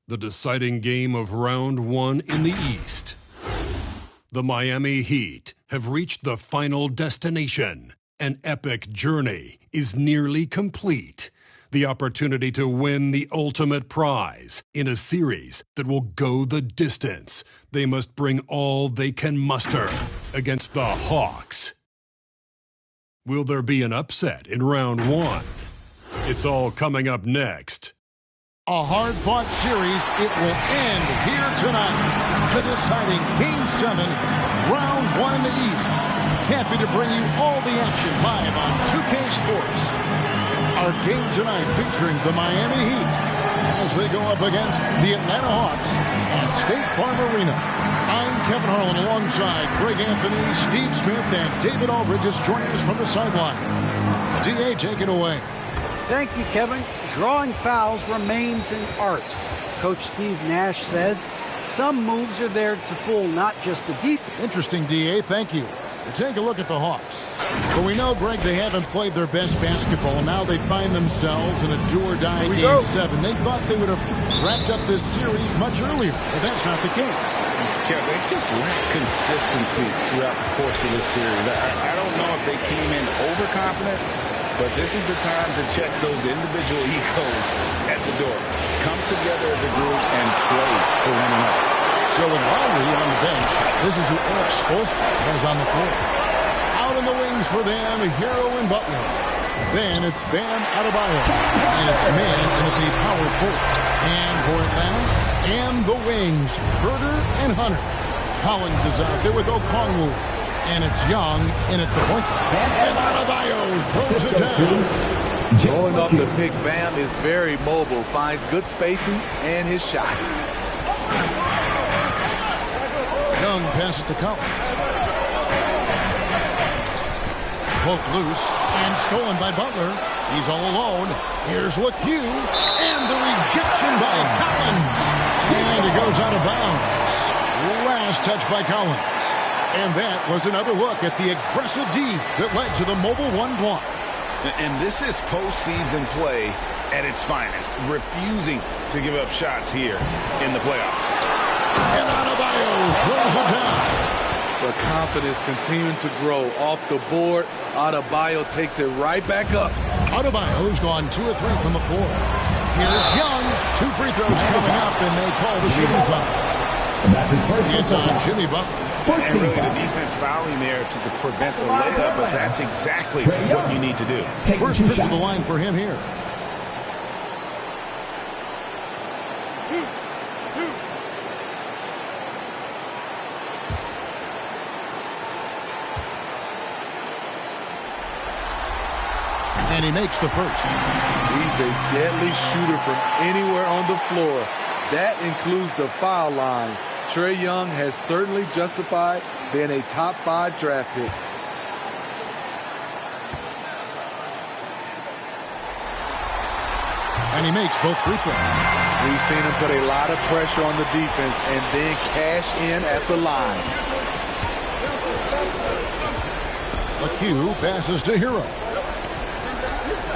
The deciding game of round one in the East. The Miami Heat have reached the final destination. An epic journey is nearly complete. The opportunity to win the ultimate prize in a series that will go the distance. They must bring all they can muster against the Hawks. Will there be an upset in round one? It's all coming up next. A hard-fought series, it will end here tonight. The deciding Game 7, Round 1 in the East. Happy to bring you all the action live on 2K Sports. Our game tonight featuring the Miami Heat as they go up against the Atlanta Hawks at State Farm Arena. I'm Kevin Harlan alongside Greg Anthony, Steve Smith, and David Aldridge is joining us from the sideline. D.A., take it away. Thank you, Kevin. Drawing fouls remains an art. Coach Steve Nash says some moves are there to fool not just the defense. Interesting, D.A. Thank you. Take a look at the Hawks. But we know, Greg, they haven't played their best basketball. Now they find themselves in a do-or-die Game 7. They thought they would have wrapped up this series much earlier, but that's not the case. Kev, they just lack consistency throughout the course of this series. I don't know if they came in overconfident, but this is the time to check those individual egos at the door. Come together as a group and play for one another. So with Lowry on the bench, this is who Eric Spoelstra has on the floor. Out in the wings for them, Hero and Butler. Then it's Bam Adebayo. And it's man in the power forward. And for Atlanta, and the wings, Herder and Hunter. Collins is out there with Okongwu. And it's Young in at the point. And Adebayo throws it down. Going off the pick, Bam is very mobile, finds good spacing and his shot. Young passes to Collins. Poked loose and stolen by Butler. He's all alone. Here's Lecque and the rejection by Collins. And it goes out of bounds. Last touch by Collins. And that was another look at the aggressive D that led to the mobile one block. And this is postseason play at its finest, refusing to give up shots here in the playoffs. And Adebayo throws it down. The confidence continuing to grow off the board. Adebayo takes it right back up. Adebayo's gone 2 of 3 from the floor. Here's Young. 2 free throws coming up, and they call the shooting foul. That's his first. It's on Jimmy Butler. And really the defense fouling there to prevent the layup, but that's exactly what you need to do. First trip to the line for him here. And he makes the first. He's a deadly shooter from anywhere on the floor. That includes the foul line. Trae Young has certainly justified being a top 5 draft pick. And he makes both free throws. We've seen him put a lot of pressure on the defense and then cash in at the line. Lecque passes to Hero.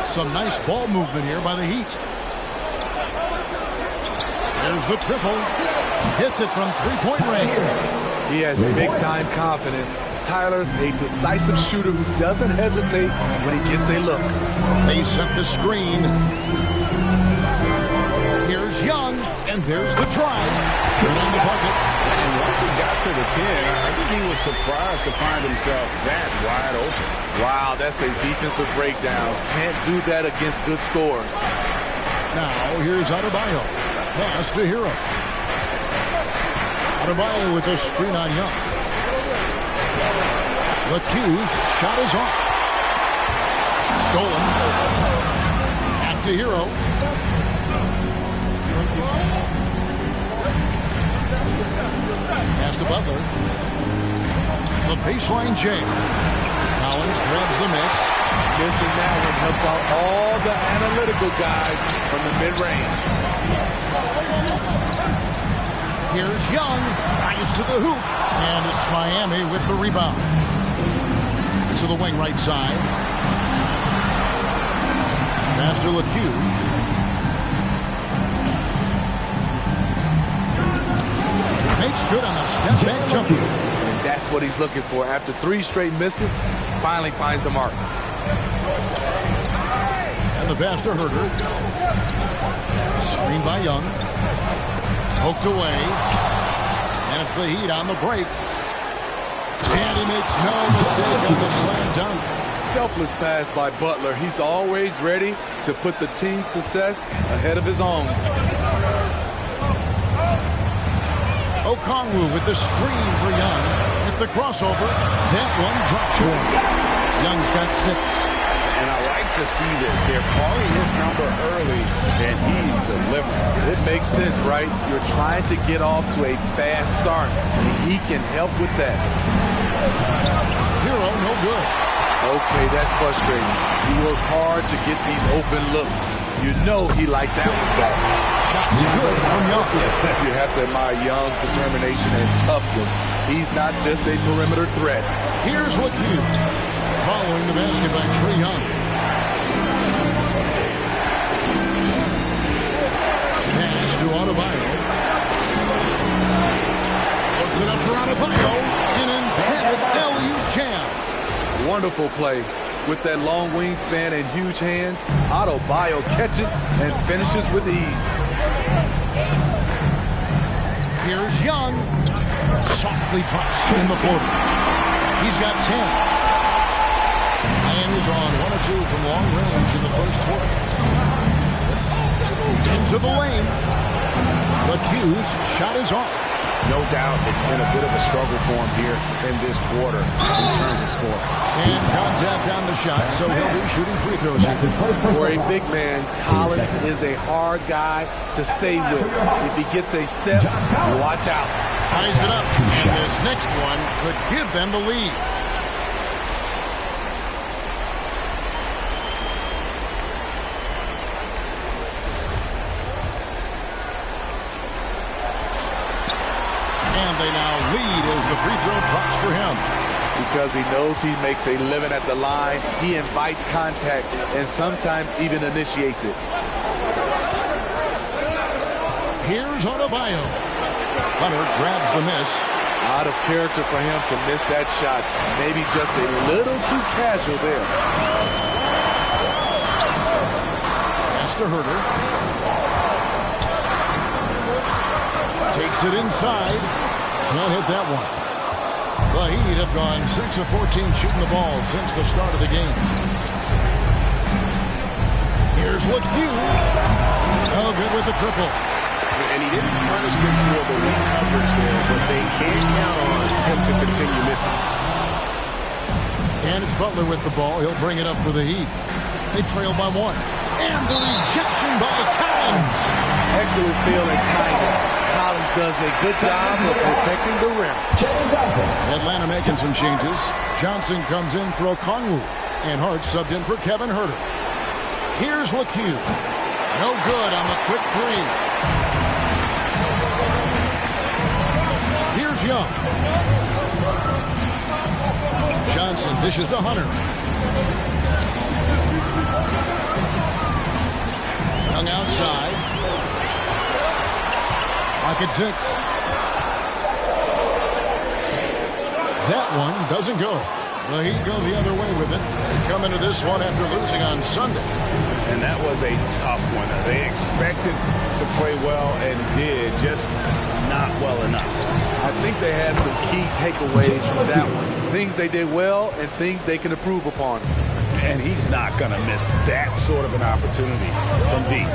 Some nice ball movement here by the Heat. There's the triple. Hits it from 3-point range. He has big-time confidence. Tyler's a decisive shooter who doesn't hesitate when he gets a look. They set the screen. Here's Young, and there's the try. Good on the bucket. And once he got to the 10, I think he was surprised to find himself that wide open. Wow, that's a defensive breakdown. Can't do that against good scores. Now, here's Adebayo. Pass to Hero. Adebayo with the screen on Young. Lecque's shot is off. Stolen. Back to Hero. Pass to Butler. The baseline jam. Collins grabs the miss. Missing that one helps out all the analytical guys from the mid-range. Here's Young. Drives to the hoop. And it's Miami with the rebound. To the wing right side. Pass to Lecque. Makes good on the step back jumper. And that's what he's looking for. After 3 straight misses, finally finds the mark. And the pass to Herder. Screened by Young. Poked away. And it's the Heat on the break. And he makes no mistake on the slam dunk. Selfless pass by Butler. He's always ready to put the team's success ahead of his own. Okongwu with the screen for Young. With the crossover, that one drops one. Young's got 6. And I like to see this. They're calling his number early, and he's delivering. It makes sense, right? You're trying to get off to a fast start, and he can help with that. Hero, no good. Okay, that's frustrating. He worked hard to get these open looks. You know he liked that one back. Shots good from Young. You have to admire Young's determination and toughness. He's not just a perimeter threat. Here's Lecque. Following the basket by Trae Young. Pass to Adebayo. Looks it up for Adebayo. An emphatic LU jam. Wonderful play. With that long wingspan and huge hands, Adebayo catches and finishes with ease. Here's Young. Softly drops in the floater. He's got 10. Miami's on 1 or 2 from long range in the first quarter. Into the lane. Lecque's shot is off. No doubt it's been a bit of a struggle for him here in this quarter in terms of scoring. And contact on the shot, so he'll be shooting free throws here. For a big man, Collins is a hard guy to stay with. If he gets a step, watch out. Ties it up, and this next one could give them the lead. They now lead as the free throw drops for him. Because he knows he makes a living at the line, he invites contact and sometimes even initiates it. Here's Adebayo. Hunter grabs the miss. Out of character for him to miss that shot. Maybe just a little too casual there. Pass to Herder. Takes it inside. Can't hit that one. The Heat have gone 6 of 14 shooting the ball since the start of the game. Here's Lecque. Oh, good with the triple. And he didn't punish them for the weak coverage there, but they can't count on him to continue missing. And it's Butler with the ball. He'll bring it up for the Heat. They trail by 1. And the rejection by Collins. Excellent feel and timing. Collins does a good job of protecting the rim. Atlanta making some changes. Johnson comes in for Okongwu. And Hart subbed in for Kevin Herder. Here's Lecque. No good on the quick 3. Here's Young. Johnson dishes to Hunter. Young outside. Pocket 6. That one doesn't go. The Heat go the other way with it. They come into this one after losing on Sunday. And that was a tough one. They expected to play well and did, just not well enough. I think they had some key takeaways from that one. Things they did well and things they can improve upon. And he's not going to miss that sort of an opportunity from deep.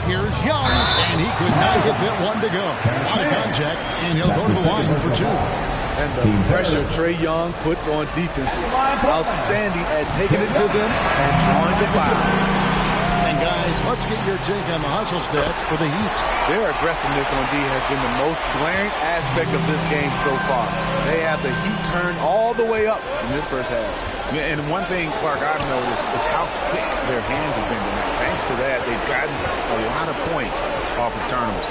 Here's Young, and he could not get that one to go. Out of contact, and he'll go to the line for 2. And the pressure Trae Young puts on defenses. Outstanding at taking it to them and drawing the foul. And guys, let's get your take on the hustle stats for the Heat. Their aggressiveness on D has been the most glaring aspect of this game so far. They have the Heat turned all the way up in this first half. Yeah, and one thing, Clark, I've noticed is how quick their hands have been tonight. Thanks to that, they've gotten a lot of points off of turnover.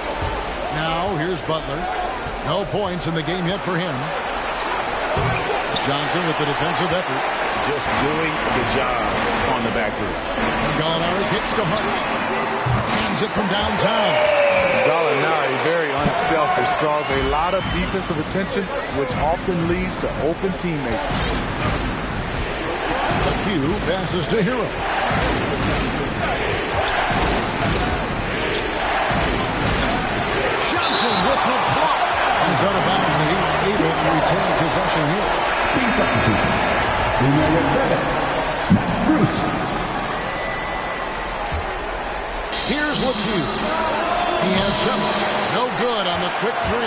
Now, here's Butler. No points in the game yet for him. Johnson with the defensive effort. Just doing the job on the back door. Gallinari kicks to Hart. Hands it from downtown. now a very unselfish, draws a lot of defensive attention, which often leads to open teammates. Lecque passes to Hero. Johnson with the block. He's out of bounds, and he's able to retain possession here. Key substitution. In number 7, Max Bruce. Here's Lecque. He has 7. No good on the quick 3.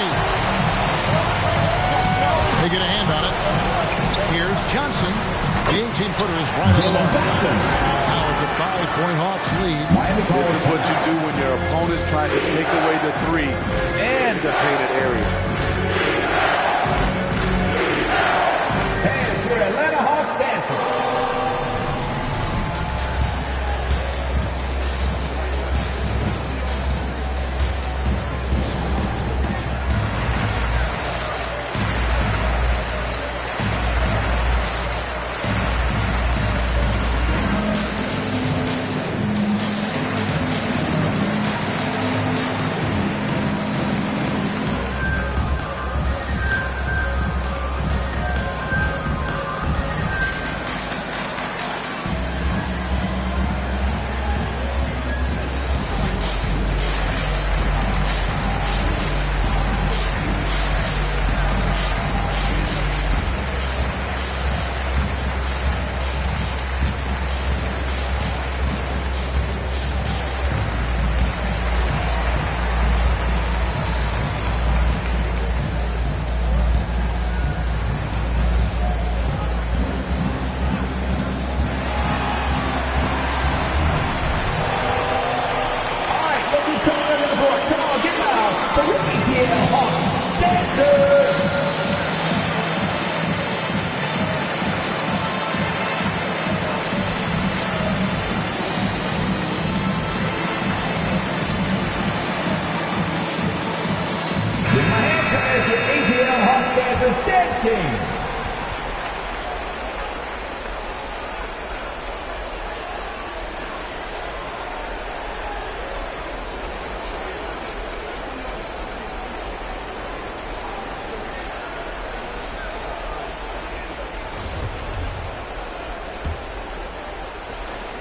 They get a hand on it. Here's Johnson. The 18-footer is right on the mark. Now it's a 5-point Hawks lead. This is what you do when your opponent's trying to take away the 3 and the painted area. And for Atlanta Hawks dancing.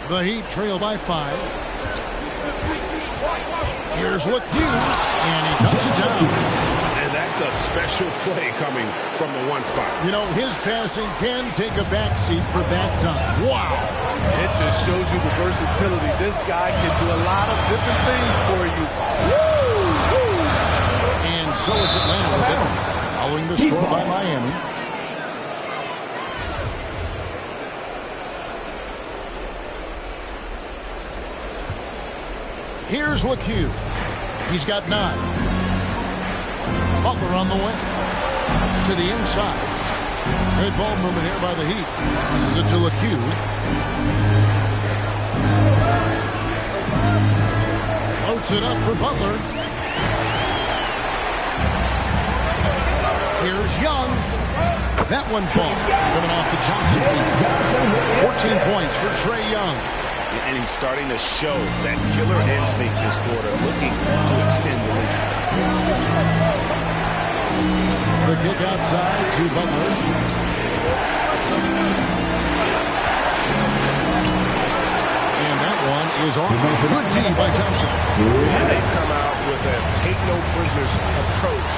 The Heat trail by 5. Here's Lecque, and he dumps it down. And that's a special play coming from the 1 spot. You know, his passing can take a backseat for that dunk. Wow. It just shows you the versatility. This guy can do a lot of different things for you. Woo! And so it's Atlanta with it, following the score by Miami. Here's Lecque. He's got 9. Butler on the wing. To the inside. Good ball movement here by the Heat. Passes it to Lecque. Floats it up for Butler. Here's Young. That one falls. Coming off the Johnson feet. 14 points for Trae Young. And he's starting to show that killer instinct this quarter, looking to extend the lead. The kick outside to Butler. And that one is on. Good D by Johnson. And they come out with a take-no-prisoners approach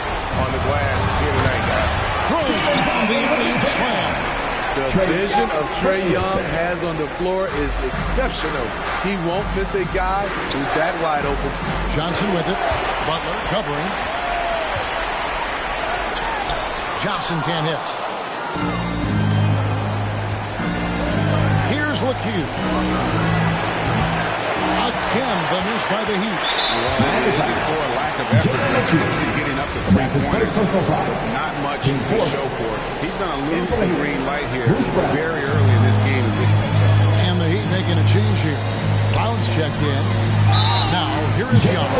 on the glass here tonight, guys. Throws down the alley-oop slam. The vision of Trae Young has on the floor is exceptional. He won't miss a guy who's that wide open. Johnson with it. Butler covering. Johnson can't hit. Here's Lecque. Again, the miss by the Heat. Well, it isn't for a lack of effort when it comes to getting up to 3-pointers. Not much to show for it. He's going to lose the green light here very early in this game if this comes up. And the Heat making a change here. Browns checked in. Now, here is Young.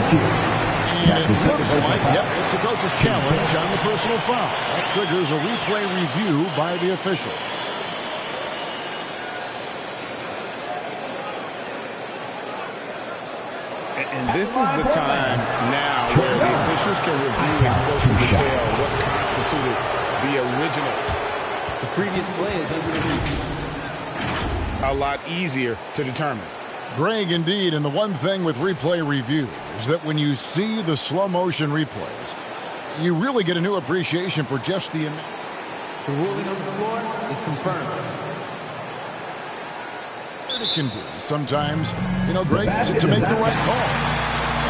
And it looks like, yep, it's a coach's challenge on the personal foul. That triggers a replay review by the official. And this is the time now where the officials can review in closer detail what constituted the original. The previous play is under review. A lot easier to determine. Greg, indeed, and the one thing with replay review is that when you see the slow motion replays, you really get a new appreciation for just the... The ruling on the floor is confirmed. It can be sometimes, Greg, to make the right call.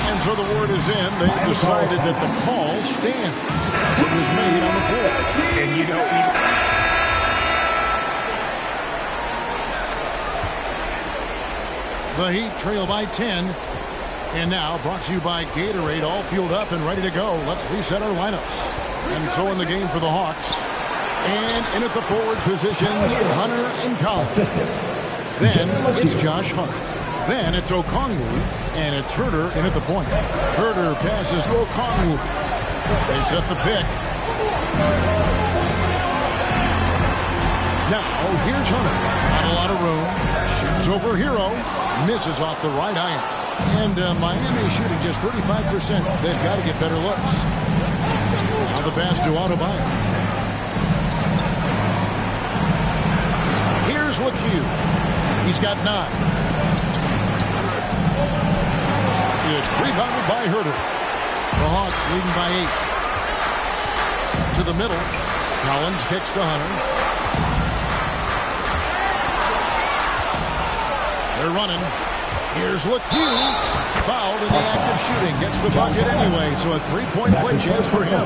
And so the word is in. They decided that the call stands. It was made on the floor. And the Heat trail by 10. And now brought to you by Gatorade, all fueled up and ready to go. Let's reset our lineups. And so in the game for the Hawks. And in at the forward positions, Hunter and Collins. Then it's Josh Hart. Then it's Okongwu, and it's Herter in at the point. Herter passes to Okongwu. They set the pick. Now, here's Hunter. Not a lot of room. Shoots over Hero. Misses off the right iron. And Miami shooting just 35%. They've got to get better looks. Now the pass to Adebayo. Here's Lecque. He's got 9. It's rebounded by Herter. The Hawks leading by 8. To the middle. Collins kicks to Hunter. They're running. Here's Lecque. Fouled in the act of shooting. Gets the bucket anyway, so a 3-point play chance for him.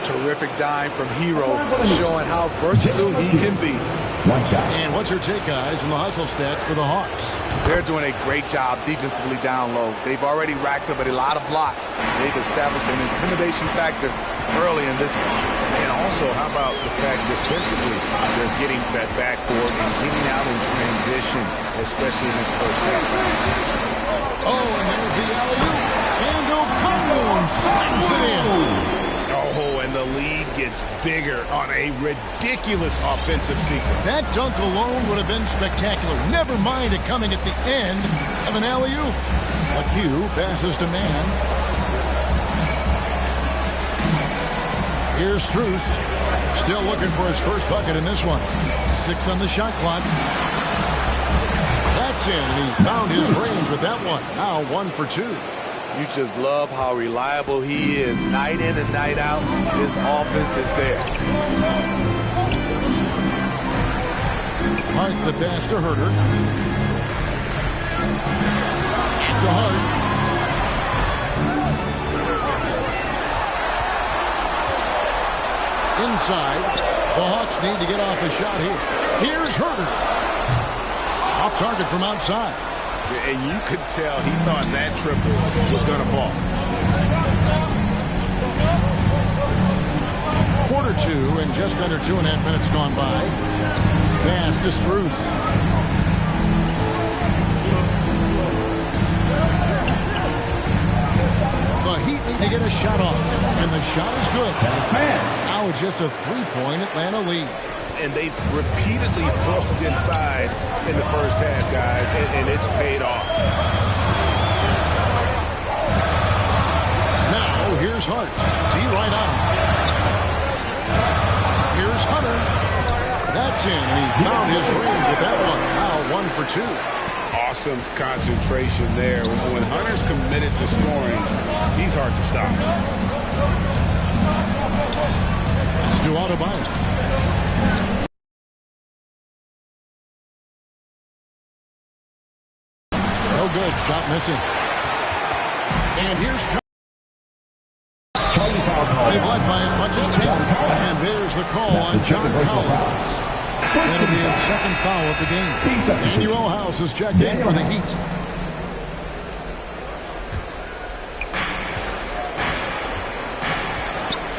Terrific dime from Hero, showing how versatile he can be. And what's your take, guys, on the hustle stats for the Hawks? They're doing a great job defensively down low. They've already racked up a lot of blocks. They've established an intimidation factor early in this one. And also, how about the fact defensively, they're getting that backboard and getting out in transition, especially in this first half. Oh, and there's the alley-oop. And Okongwu slams it in. Oh, and the lead gets bigger on a ridiculous offensive sequence. That dunk alone would have been spectacular. Never mind it coming at the end of an alley-oop. Lecque passes to man. Here's Strus. Still looking for his first bucket in this one. 6 on the shot clock. That's in, and he found his range with that one. Now 1 for 2. You just love how reliable he is. Night in and night out, his offense is there. Hart the pass to Herter. To Hart. Inside. The Hawks need to get off a shot here. Here's Herter. Off target from outside. And you could tell he thought that triple was going to fall. Quarter 2 and just under 2.5 minutes gone by. Pass to Strus. The Heat need to get a shot off. And the shot is good. Now it's just a 3-point Atlanta lead. And they've repeatedly pulled inside in the first half, guys, and it's paid off. Now, here's Hart. D-right on. Here's Hunter. That's in, and he found his range with that one. Now 1 for 2. Awesome concentration there. When Hunter's committed to scoring, he's hard to stop. Let's do Adebayo. Good shot missing. And here's they've led by as much as 10. And there's the call on John Collins. That'll be his second foul of the game. Daniel House is checked in for the Heat.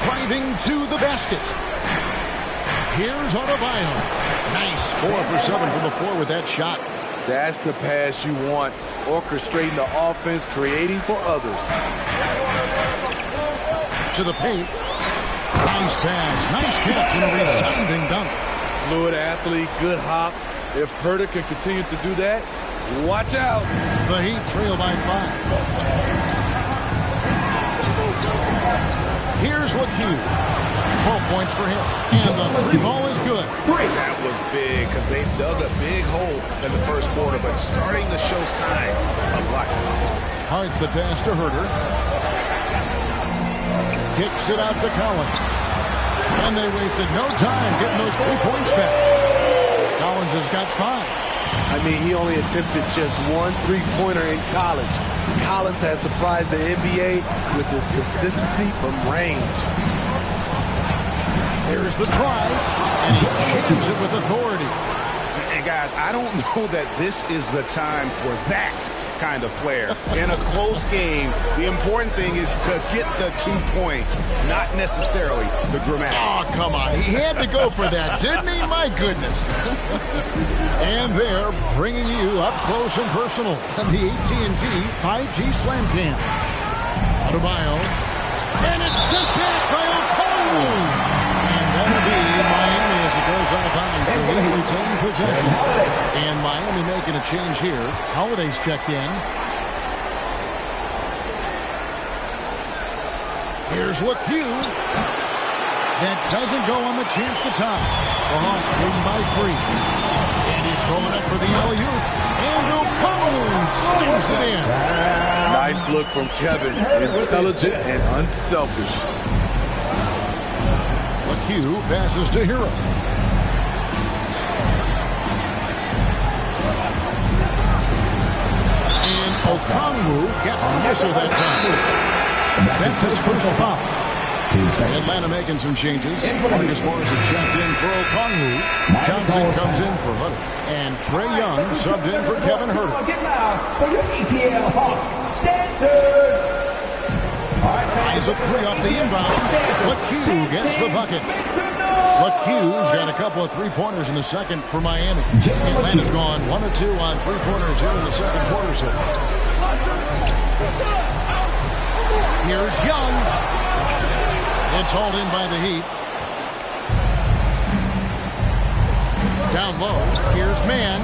Driving to the basket. Here's Adebayo. Nice 4 for 7 from the floor with that shot. That's the pass you want. Orchestrating the offense, creating for others. To the paint. Nice pass. Nice catch and a resounding dunk. Fluid athlete, good hops. If Herter can continue to do that, Watch out. The Heat trail by 5. Here's Lecque. 12 points for him. And the three ball is good. That was big because they dug a big hole in the first quarter, but starting to show signs of life. Hart the pass to Herter. Kicks it out to Collins. And they wasted no time getting those 3 points back. Collins has got 5. I mean, he only attempted just 1 3-pointer in college. Collins has surprised the NBA with his consistency from range. There's the drive, and he jams it with authority. And guys, I don't know that this is the time for that kind of flair. In a close game, the important thing is to get the 2 points, not necessarily the dramatic. Oh, come on. He had to go for that, didn't he? My goodness. And they're bringing you up close and personal on the AT&T 5G Slam Cam. Adebayo. And it's sent back by O'Connell. And that'll be Miami as it goes out of bounds. So they retain possession. And Miami making a change here. Holiday's checked in. Here's Lecque. That doesn't go on the chance to tie. The Hawks leading by 3. And he's going up for the alley-oop. And O'Connell slams it in. Nice look from Kevin. Intelligent and unselfish. Lecque passes to Hero. And O'Connell gets the whistle that time. That's his first foul. Atlanta making some changes. Marcus Morris has checked in for O'Connell. Johnson comes in for Hutter. And Trae Young subbed in for Kevin Herter. For your ETL Hawks dancers. Tries a 3 off the inbound. Lecque gets the bucket. Lecque's got a couple of 3-pointers in the second for Miami. Atlanta's gone 1 or 2 on 3-pointers here in the second quarter so far. Here's Young. It's hauled in by the Heat. Down low. Here's Mann.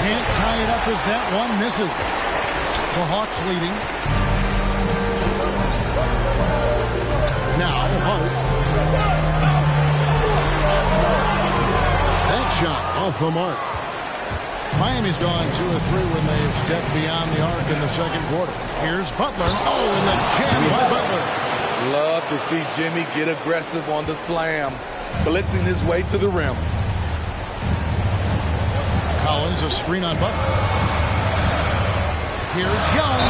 Can't tie it up as that one misses. The Hawks leading. Now Hart. That shot off the mark. Miami's gone 2 or 3 when they've stepped beyond the arc in the second quarter. Here's Butler. Oh, and the jam by Butler. Love to see Jimmy get aggressive on the slam, blitzing his way to the rim. Collins, a screen on Butler. Here's Young.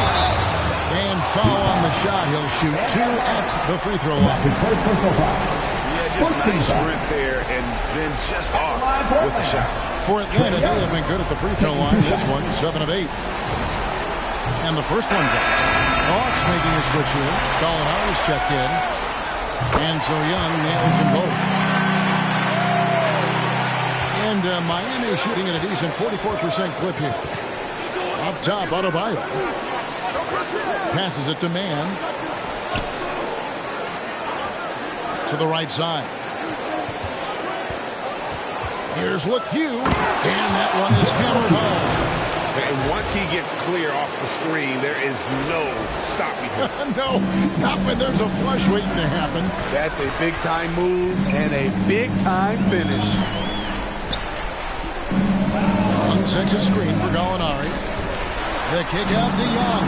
And foul on the shot. He'll shoot 2 at the free throw line. Yeah, just nice strength there, and then just off with the shot. For Atlanta, they have been good at the free throw line. This one, 7 of 8. And the first one goes. Hawks making a switch here. Gallinari's checked in. And so Young nails them both. And Miami is shooting at a decent 44% clip here. Up top, Adebayo. Passes it to Mann. To the right side. Here's Lecque. And that one is hammered home. And once he gets clear off the screen, there is no stopping him. No, not when there's a flush waiting to happen. That's a big-time move and a big-time finish. Young sets a screen for Gallinari. The kick out to Young.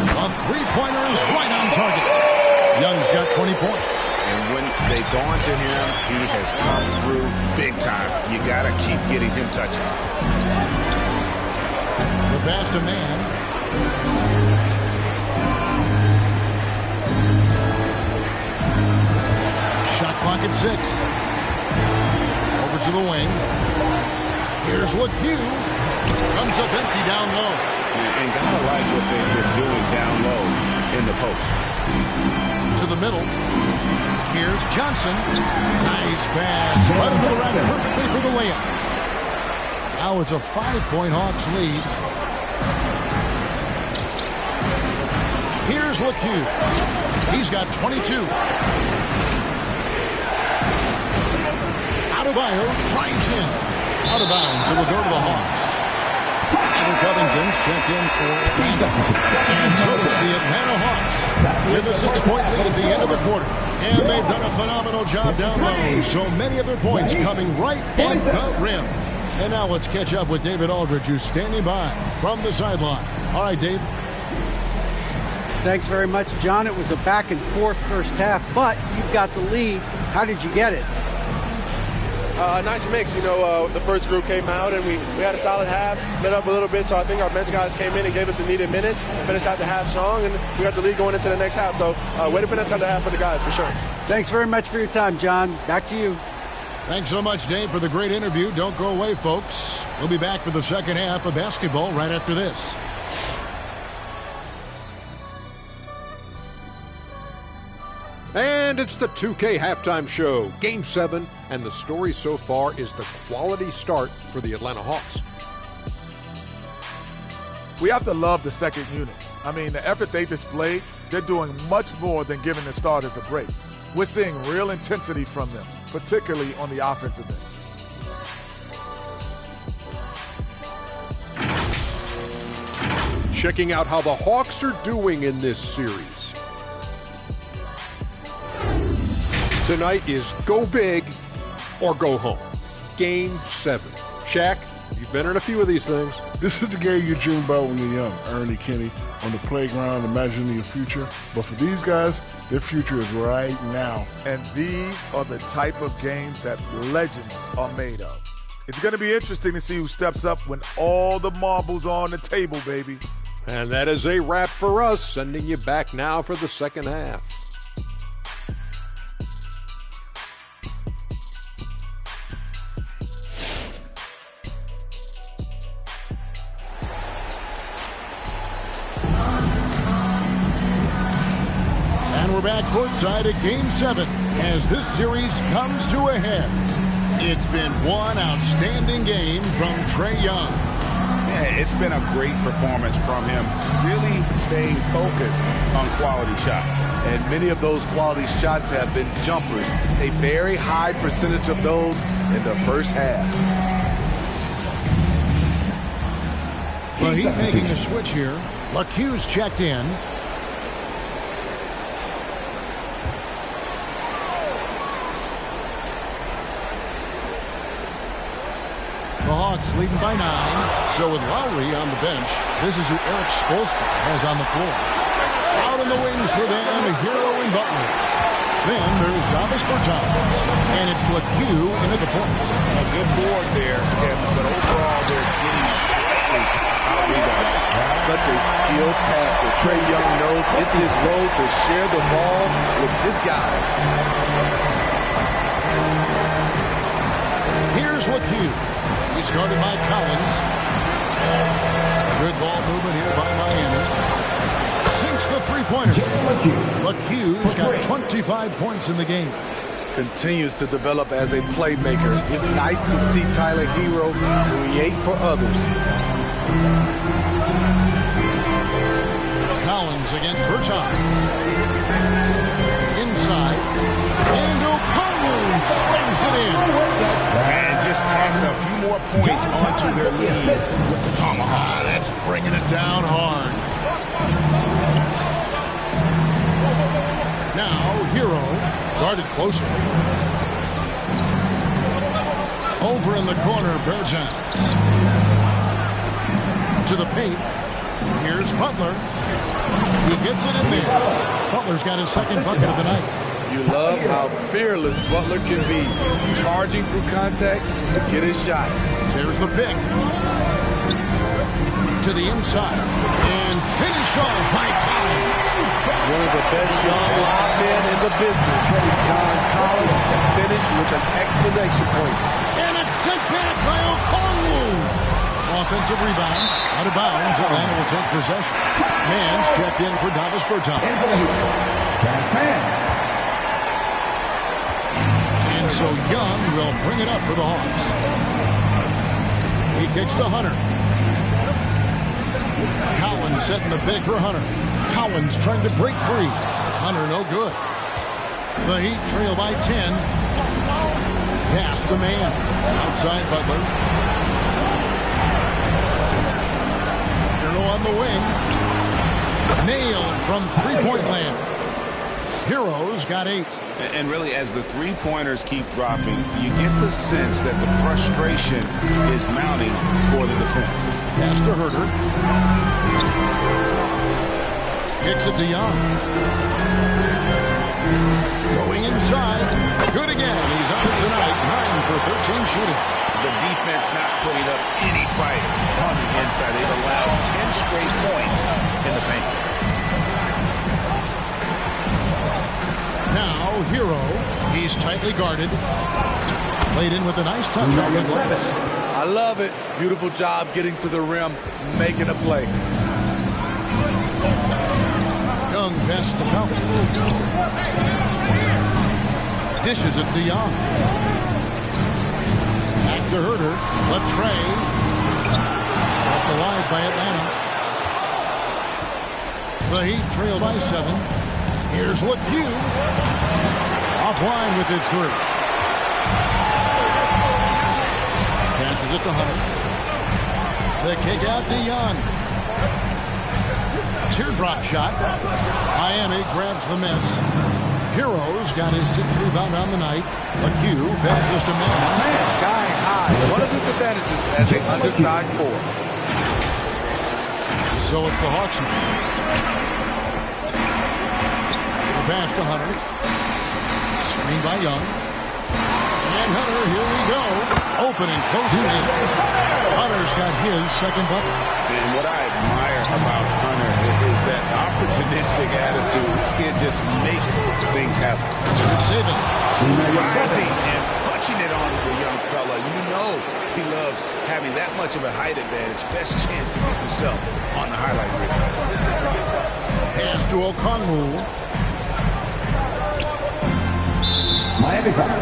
A three-pointer is right on target. Young's got 20 points. And when they've gone to him, he has come through big time. You got to keep getting him touches. The pass to Mann. Shot clock at 6. Over to the wing. Here's Lecque. Comes up empty down low. And gotta like what they've been doing down low in the post. To the middle. Here's Johnson. Nice pass. Right into the rack perfectly for the layup. Now it's a 5-point Hawks lead. Here's Lecque. He's got 22. Adebayo drives in. Out of bounds. It will go to the Hawks. Evan Covington's checked in for Atlanta. And so does the Atlanta Hawks with a 6-point lead at the end of the quarter. And they've done a phenomenal job down low. So many of their points coming right at the rim. And now let's catch up with David Aldridge, who's standing by from the sideline. All right, Dave. Thanks very much, John. It was a back-and-forth first half, but you've got the lead. How did you get it? Nice mix. You know, the first group came out, and we had a solid half, lit up a little bit, so I think our bench guys came in and gave us the needed minutes, finished out the half strong, and we got the lead going into the next half. So way to finish out the half for the guys, for sure. Thanks very much for your time, John. Back to you. Thanks so much, Dave, for the great interview. Don't go away, folks. We'll be back for the second half of basketball right after this. And it's the 2K halftime show, Game 7, and the story so far is the quality start for the Atlanta Hawks. We have to love the second unit. I mean, the effort they displayed, they're doing much more than giving the starters a break. We're seeing real intensity from them, particularly on the offensive end. Checking out how the Hawks are doing in this series. Tonight is go big or go home. Game 7. Shaq, you've been in a few of these things. This is the game you dream about when you're young. Ernie, Kenny, on the playground, imagining your future. But for these guys, their future is right now. And these are the type of games that legends are made of. It's going to be interesting to see who steps up when all the marbles are on the table, baby. And that is a wrap for us, sending you back now for the second half. We're back courtside at Game 7 as this series comes to a head. It's been one outstanding game from Trae Young. Yeah, it's been a great performance from him, really staying focused on quality shots. And many of those quality shots have been jumpers, a very high percentage of those in the first half. Well, he's making a switch here. Lecque's checked in. The Hawks leading by 9. So with Lowry on the bench, this is who Eric Spoelstra has on the floor. Out in the wings for them, Hero and Butler. Then there's Davis Bertans. And it's Lecque into the point. A good board there, Kevin, but overall they're getting slightly out-rebounded. Such a skilled passer. Trae Young knows it's his role to share the ball with his guys. Here's Lecque. He's guarded by Collins. Good ball movement here by Miami. Sinks the three-pointer. Lecque's got 25 points in the game. Continues to develop as a playmaker. It's nice to see Tyler Hero create for others. Collins against Bertans. Inside. And O'Connell slams it in. And just tacks a few more points onto their lead with the tomahawk. That's bringing it down hard. Now, Hero guarded closer. Over in the corner, Bertans. To the paint. Here's Butler. He gets it in there. Butler's got his second bucket of the night. You love how fearless Butler can be, charging through contact to get his shot. There's the pick. To the inside. And finished off by Collins. One of the best young live men in the business. John Collins finished with an exclamation point. And it's sent back by O'Connell. Offensive rebound. Out of bounds. Atlanta will take possession. Man's checked in for Davis Bertans. And so Young will bring it up for the Hawks. He kicks to Hunter. Collins setting the pick for Hunter. Collins trying to break free. Hunter no good. The Heat trail by 10. Pass to Man. Outside Butler. Hurtle on the wing. Nailed from three-point land. Heroes got 8. And really, as the three-pointers keep dropping, you get the sense that the frustration is mounting for the defense. Pass to Herter. Kicks it to Young. Going inside. Good again. He's on it tonight. 9 for 13 shooting. The defense not putting up any fight on the inside. They've allowed 10 straight points in the paint. Now, Hero. He's tightly guarded. Played in with a nice touch off the glass. I love it. Beautiful job getting to the rim, making a play. Young pass to Collins. Dishes it to Young. Back to Herter. Lecque. Left alive by Atlanta. The Heat trail by 7. Here's Lecque. Offline with his 3. Passes it to Hunter. The kick out to Young. Teardrop shot. Miami grabs the miss. Heroes got his 6th rebound on the night. Lecque passes to man. Sky high. One of his advantages as an undersized forward. So it's the Hawks now. The pass to Hunter. Screen by Young. And Hunter, here we go. Open and closing in. Hunter's got his 2nd bucket. And what I admire about Hunter is that opportunistic attitude. This kid just makes things happen. Save it. Rising and punching it on the young fella. You know he loves having that much of a height advantage. Best chance to get himself on the highlight reel. Pass to Okongwu. Miami foul.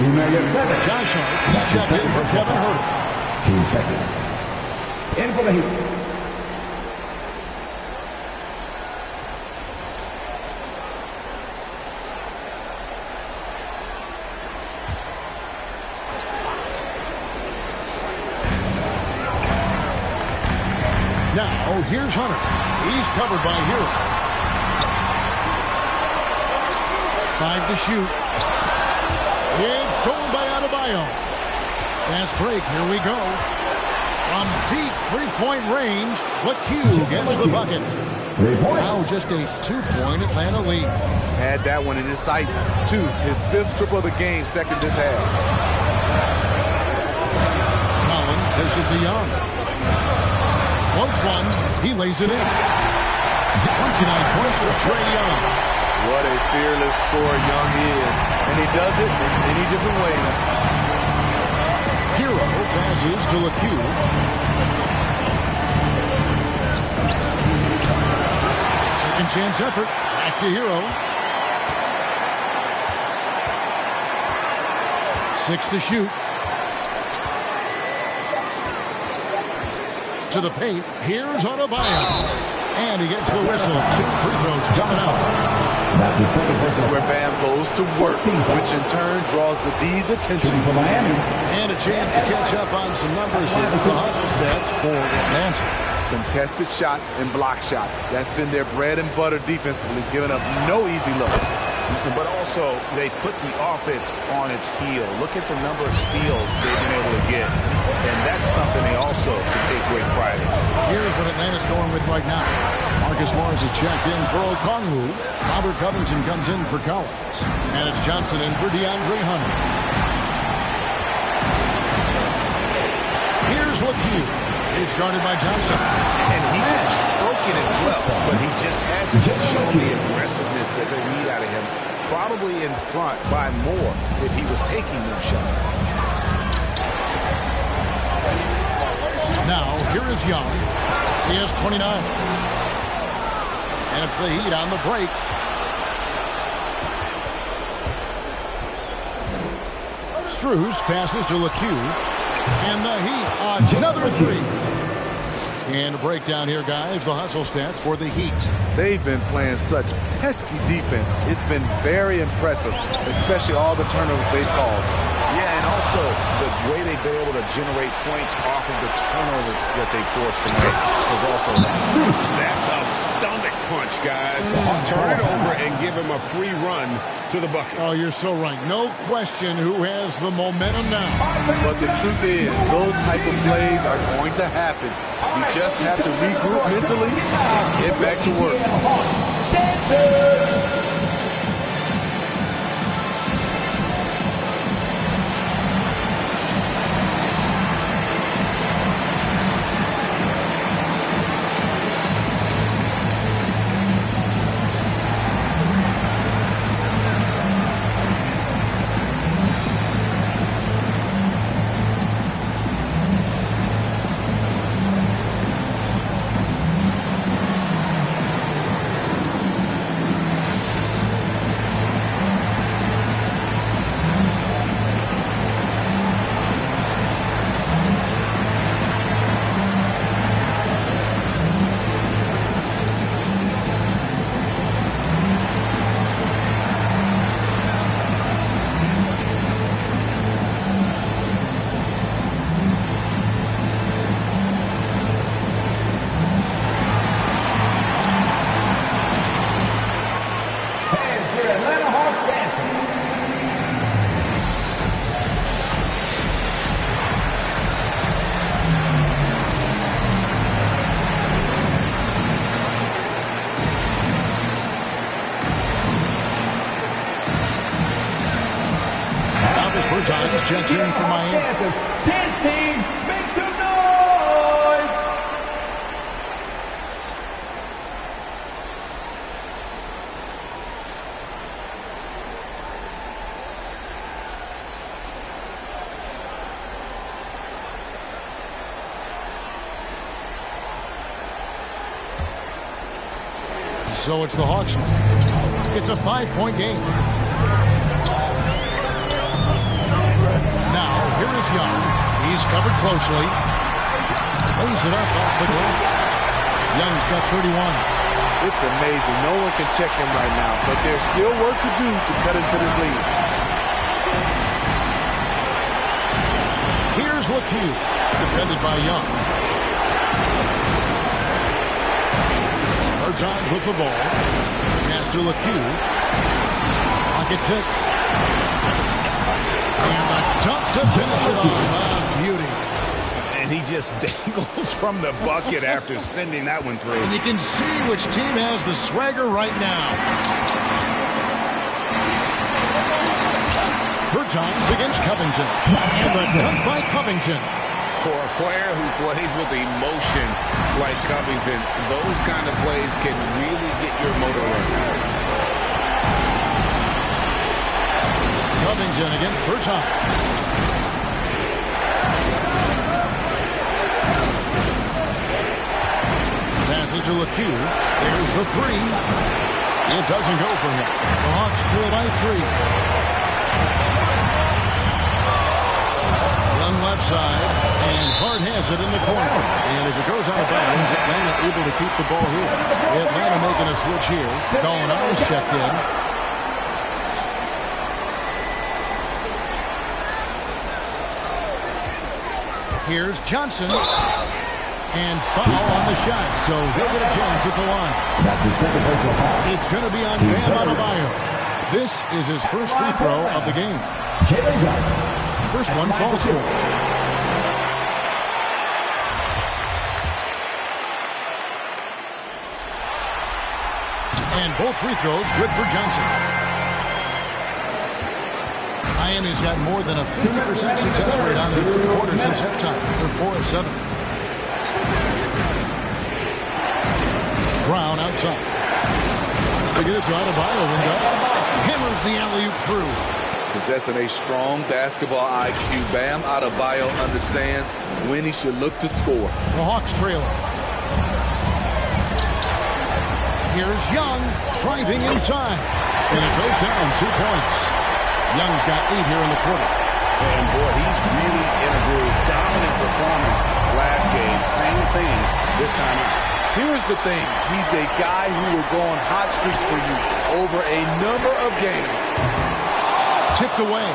Josh Hart. He's checked in for Kevin Herter. 2 seconds. In for the Heat. Now, here's Hunter. He's covered by Hero. 5 to shoot. It's stolen by Adebayo. Fast break. Here we go. From deep three-point range, Lecque gets the bucket. 3 points. Now just a 2-point Atlanta lead. Had that one in his sights, too. His 5th triple of the game, 2nd this half. Collins dishes to Young. Floats one. He lays it in. 29 points for Trae Young. What a fearless scorer Young is. And he does it in many different ways. Hero passes to Lecque. Second chance effort. Back to Hero. 6 to shoot. To the paint. Here's Adebayo. And he gets the whistle. 2 free throws coming up. That's the second. This is where Bam goes to work, which in turn draws the D's attention. For Miami. And a chance to catch up on some numbers here with the hustle stats for Atlanta. Contested shots and block shots. That's been their bread and butter defensively, giving up no easy looks. But also, they put the offense on its heel. Look at the number of steals they've been able to get. And that's something they also can take great pride in. Here's what Atlanta's going with right now. Marcus Morris is checked in for Okongwu. Robert Covington comes in for Collins. And it's Johnson in for DeAndre Hunter. Here's Lecque. He's guarded by Johnson. And he's stroking it well, but he just hasn't shown the aggressiveness that they need out of him. Probably in front by more if he was taking more shots. Now, here is Young. He has 29. And it's the Heat on the break. Strus passes to Lecque. And the Heat, another 3. And a breakdown here, guys. The hustle stats for the Heat. They've been playing such pesky defense. It's been very impressive, especially all the turnovers they've caused. Yeah, and also the way they've been able to generate points off of the turnovers that they forced tonight was also nice. That's a stomach punch, guys. Turn it over and give him a free run to the bucket. Oh, you're so right. No question who has the momentum now. But the truth is, those type of plays are going to happen. You just have to regroup mentally and get back to work. Times checks in for Miami. Dance team, make some noise! So it's the Hawks. It's a 5-point game. Here is Young. He's covered closely. Lays it up off the glass. Young's got 31. It's amazing. No one can check him right now, but there's still work to do to cut into this lead. Here's Lecque, defended by Young. Bertans with the ball. Pass to Lecque. Pocket 6. And the dunk to finish it off. Beauty. And he just dangles from the bucket after sending that one through. And you can see which team has the swagger right now. Bertans against Covington. And the dunk by Covington. For a player who plays with emotion like Covington, those kind of plays can really get your motor running. Covington against Bertans. Passes to Lecque. There's the 3. It doesn't go for him. The Hawks trail by 3. Young left side. And Hart has it in the corner. And as it goes out of bounds, Atlanta able to keep the ball here. Atlanta making a switch here. Colin Owens checked in. Here's Johnson. And foul on the shot, so he'll get a chance at the line. That's his second personal foul. It's going to be on Bam Adebayo. This is his first free throw of the game. Jalen Johnson. First one falls through. And both free throws good for Johnson. Miami's got more than a 50% success rate on their 3 quarters since halftime. They're 4 of 7. Brown outside. To get it to Adebayo and go. Hammers the alley-oop through. Possessing a strong basketball IQ, Bam Adebayo understands when he should look to score. The Hawks trailing. Here's Young driving inside. And it goes down 2 points. Young's got 8 here in the quarter. And boy, he's really in a groove. Dominant performance last game. Same thing this time out. Here's the thing. He's a guy who will go on hot streaks for you over a number of games. Tipped away.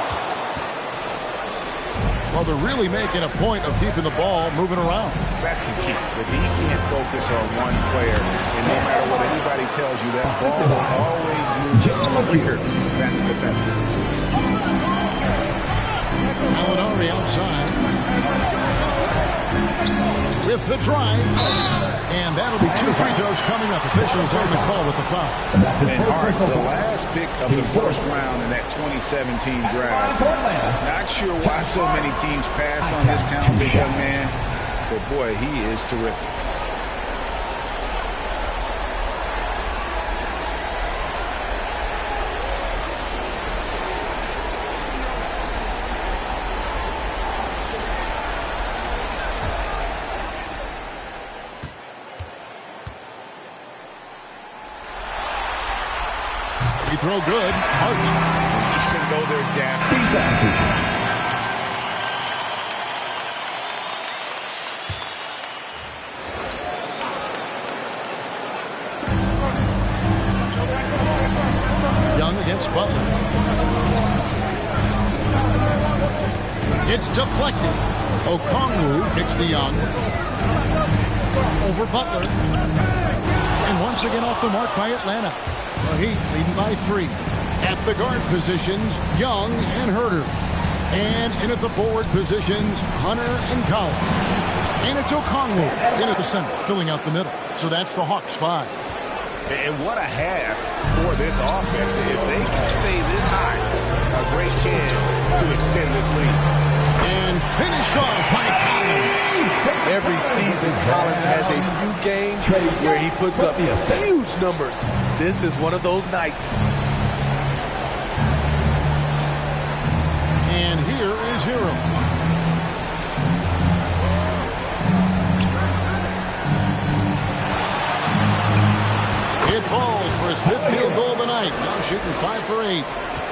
Well, they're really making a point of keeping the ball moving around. That's the key. The D can't focus on one player, and no matter what anybody tells you, that ball will always move quicker than the defender. Alinari outside with the drive, and that'll be 2 free throws coming up. Officials on the call with the foul. And Hart, the last pick of the first round in that 2017 draft. Not sure why so many teams passed on this talented young man, but boy, he is terrific. Free throw good. Hart. Even though they're down. Young against Butler. It's deflected. Okongwu picks to Young. Over Butler. And once again off the mark by Atlanta. The Heat leading by 3. At the guard positions, Young and Herter. And in at the forward positions, Hunter and Collins. And it's Okongwu in at the center, filling out the middle. So that's the Hawks 5. And what a half for this offense. If they can stay this high, a great chance to extend this lead. And finished off by Collins. Every season, Collins has a few games where he puts up huge numbers. This is one of those nights. And here is Hero. It falls for his 5th field goal of the night. Now shooting 5 for 8.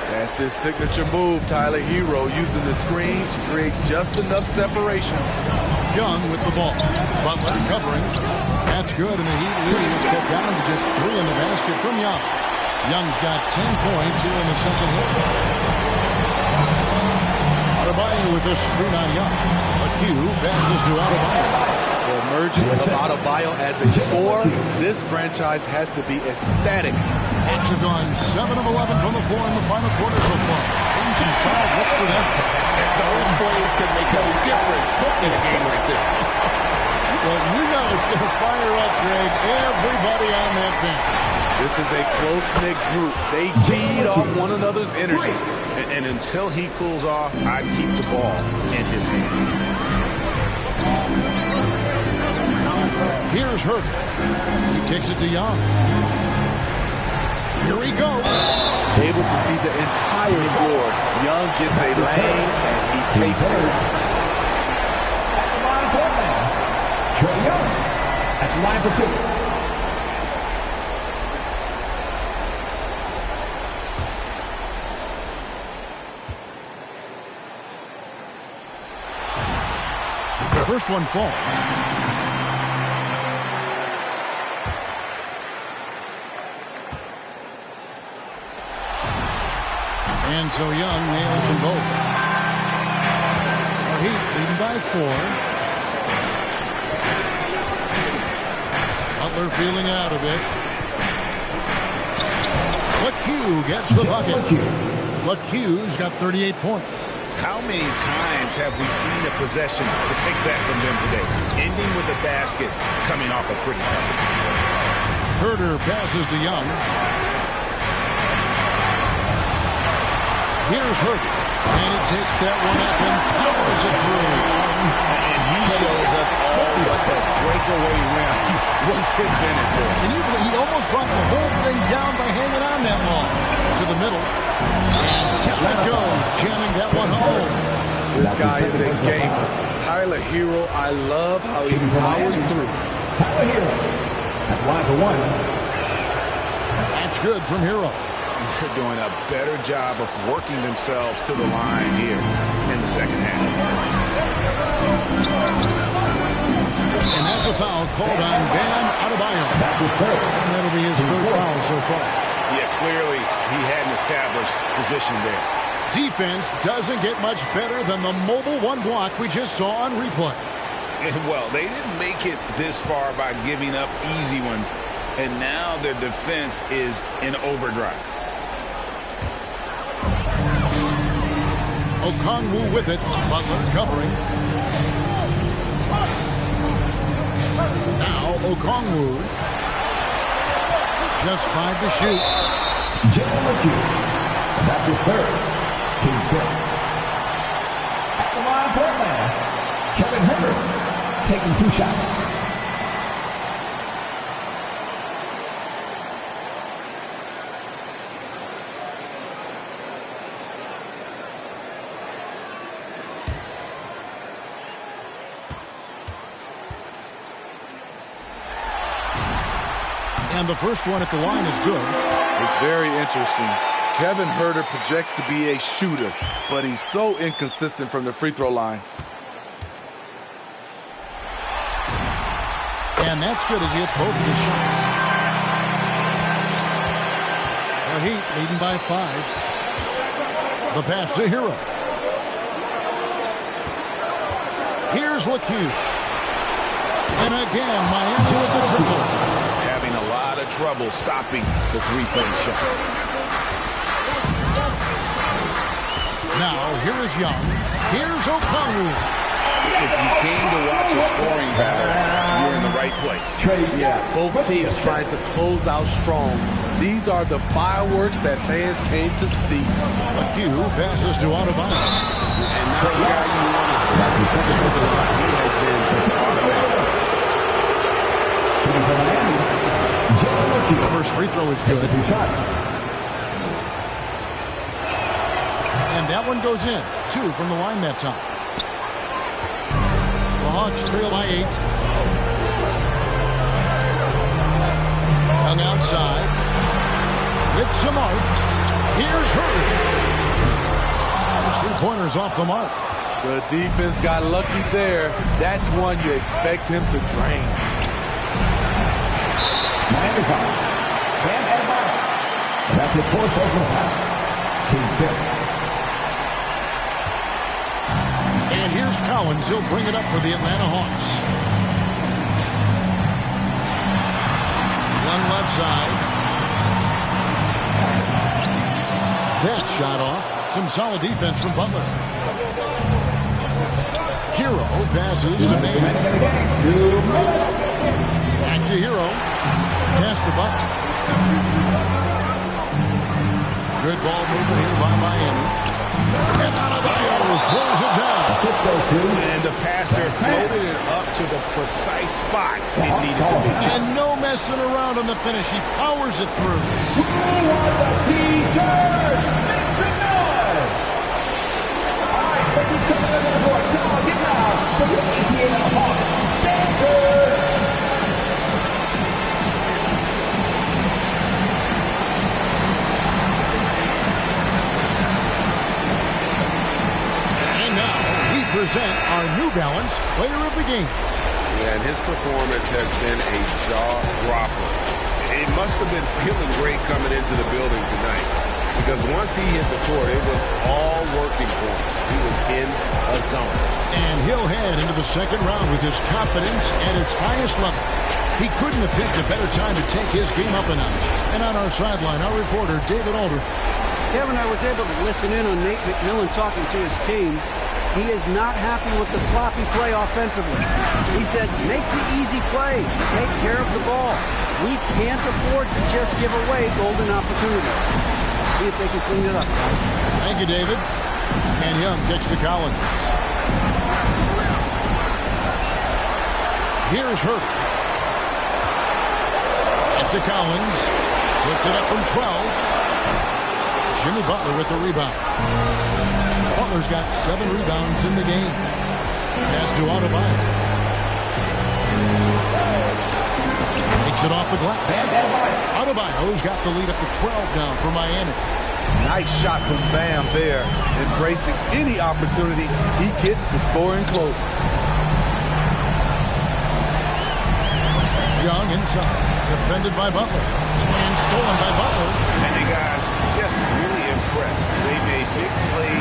That's his signature move, Tyler Hero, using the screen to create just enough separation. Young with the ball. Butler covering. That's good, and the Heat lead is cut down to just 3 in the basket from Young. Young's got 10 points here in the second half. Adebayo with this screen on Young. Lecque passes to Adebayo. The emergence of Woodard-Powe as a scorer, this franchise has to be ecstatic. Hawks have gone 7 of 11 from the floor in the final quarter so far. And some solid looks for them. And those plays can make a difference in a game like this. Well, you know it's going to fire up, Greg, everybody on that bench. This is a close-knit group. They feed off one another's energy. And until he cools off, I'd keep the ball in his hand. Here's Herter. He kicks it to Young. Here he goes. Able to see the entire floor. Young gets a lane, and he takes it. Trae Young at the line for 2. The first one falls. And so Young nails them both. Our Heat leading by 4. Butler feeling it out a bit. Lecque gets the bucket. Lecque's got 38 points. How many times have we seen a possession like that from them today? Ending with a basket, coming off a pretty cover. Herter passes to Young. Here's Herter. And he takes that one up and powers it through. And he shows us all what the breakaway rim was invented for. And he almost brought the whole thing down by hanging on that long. To the middle. And down it goes, jamming that one home. This guy is a gamer. Tyler Hero, I love how he powers through. Tyler Hero at line for 1. That's good from Hero. They're doing a better job of working themselves to the line here in the second half. And that's a foul called on Bam Adebayo. That's his third. And that'll be his third foul so far. Yeah, clearly he had an established position there. defense doesn't get much better than the mobile one block we just saw on replay. Well, they didn't make it this far by giving up easy ones, and now their defense is in overdrive. Okongwu with it. Butler covering. Now Okongwu. Just 5 to shoot. Jalen Lecque. That's his third. Team fifth. At the line for Atlanta, Kevin Herter taking 2 shots. And the first one at the line is good. It's very interesting. Kevin Herter projects to be a shooter, but he's so inconsistent from the free throw line. And that's good as he hits both of his shots. The Heat leading by 5. The pass to Hero. Here's Lecque. And again, Miami with the triple. Having a lot of trouble stopping the three-point shot. Now, here is Young. Here's Okongwu. If you came to watch a scoring battle, you're in the right place. Yeah, both teams trying to close out strong. These are the fireworks that fans came to see. Lecque passes to Woodard-Powe. And not the guy you want to see. He has been automatic. The first free throw is good. And that one goes in. 2 from the line that time. The Hawks trail by 8. Young outside. With some arc. Here's Hurd. Those 3-pointers off the mark. The defense got lucky there. That's one you expect him to drain. Miami foul. That's his 4th personal foul. Team fifth. And here's Collins. He'll bring it up for the Atlanta Hawks. Young left side. That shot off. Some solid defense from Butler. Hero passes to Maine. Back to Hero. Pass to Butler. Good ball movement here by Miami. And Adebayo pulls it down. And the passer floated it up to the precise spot it needed to be. And no messing around on the finish. He powers it through. Who wants a t-shirt? Make some noise! All right, ladies coming to the court. Come on, get loud for the ATA Hawks dancers! Present our New Balance Player of the Game. Yeah, and his performance has been a jaw-dropper. It must have been feeling great coming into the building tonight, because once he hit the court, it was all working for him. He was in a zone. And he'll head into the second round with his confidence at its highest level. He couldn't have picked a better time to take his game up a notch. And on our sideline, our reporter, David Alder. Kevin, I was able to listen in on Nate McMillan talking to his team. He is not happy with the sloppy play offensively. He said, make the easy play. Take care of the ball. We can't afford to just give away golden opportunities. See if they can clean it up, guys. Thank you, David. And Young kicks to Collins. Here's Hurt. It's to Collins. Puts it up from 12. Jimmy Butler with the rebound. Butler's got 7 rebounds in the game. Pass to Woodard-Powe. Takes it off the glass. Woodard-Powe's got the lead up to 12 now for Miami. Nice shot from Bam there, embracing any opportunity he gets to score in close. Young inside, defended by Butler, and stolen by Butler. And you guys just really impressed. They made big plays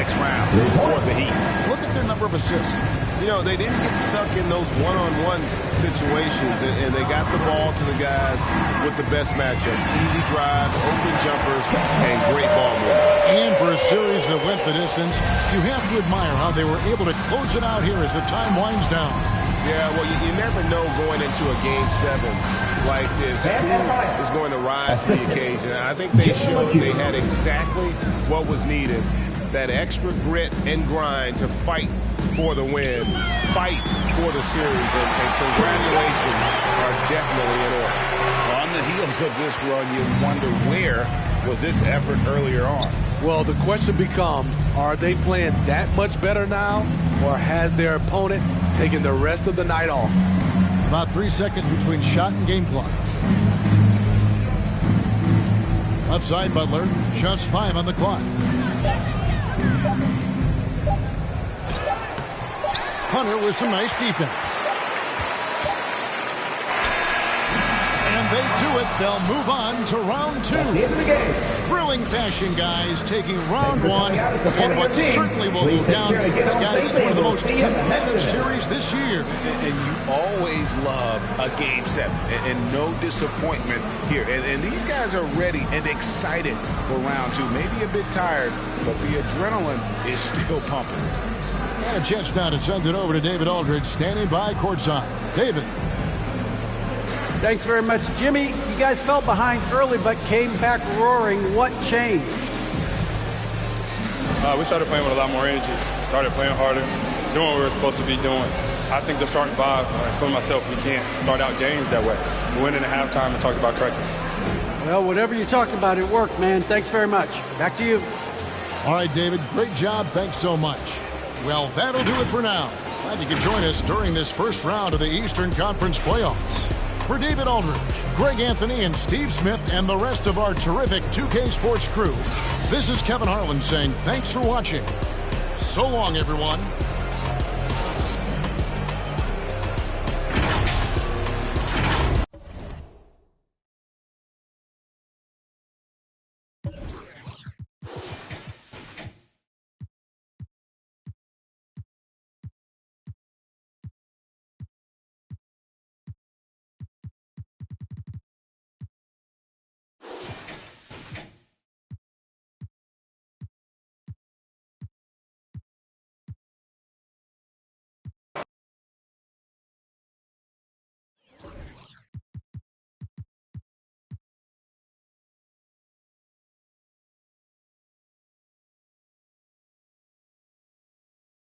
next round for the Heat. Look at their number of assists. You know, they didn't get stuck in those one-on-one situations, and they got the ball to the guys with the best matchups. Easy drives, open jumpers, and great ball movement. And for a series that went the distance, you have to admire how they were able to close it out here as the time winds down. Yeah, well, you never know going into a Game 7 like this who is going to rise to the occasion. I think they showed they had exactly what was needed, that extra grit and grind to fight for the win, fight for the series, and congratulations are definitely in order. On the heels of this run, you wonder where was this effort earlier on? Well, the question becomes, are they playing that much better now, or has their opponent taken the rest of the night off? About 3 seconds between shot and game clock. Left side, Butler, just 5 on the clock. Hunter with some nice defense. And they do it. They'll move on to round 2. Thrilling fashion, guys, taking round 1 in what certainly will go down. Guys, it's one of the most competitive series this year. And you always love a Game 7, and no disappointment here. And these guys are ready and excited for round 2. Maybe a bit tired, but the adrenaline is still pumping. And a chance now to send it over to David Aldridge, standing by courtside. David. Thanks very much, Jimmy. You guys fell behind early but came back roaring. What changed? We started playing with a lot more energy, started playing harder, doing what we were supposed to be doing. I think the starting 5, including myself, we can't start out games that way. We went into halftime and talked about correcting. Well, whatever you talked about, it worked, man. Thanks very much. Back to you. All right, David, great job. Thanks so much. Well, that'll do it for now. Glad you could join us during this first round of the Eastern Conference playoffs. For David Aldridge, Greg Anthony, and Steve Smith, and the rest of our terrific 2K Sports crew, this is Kevin Harlan saying thanks for watching. So long, everyone.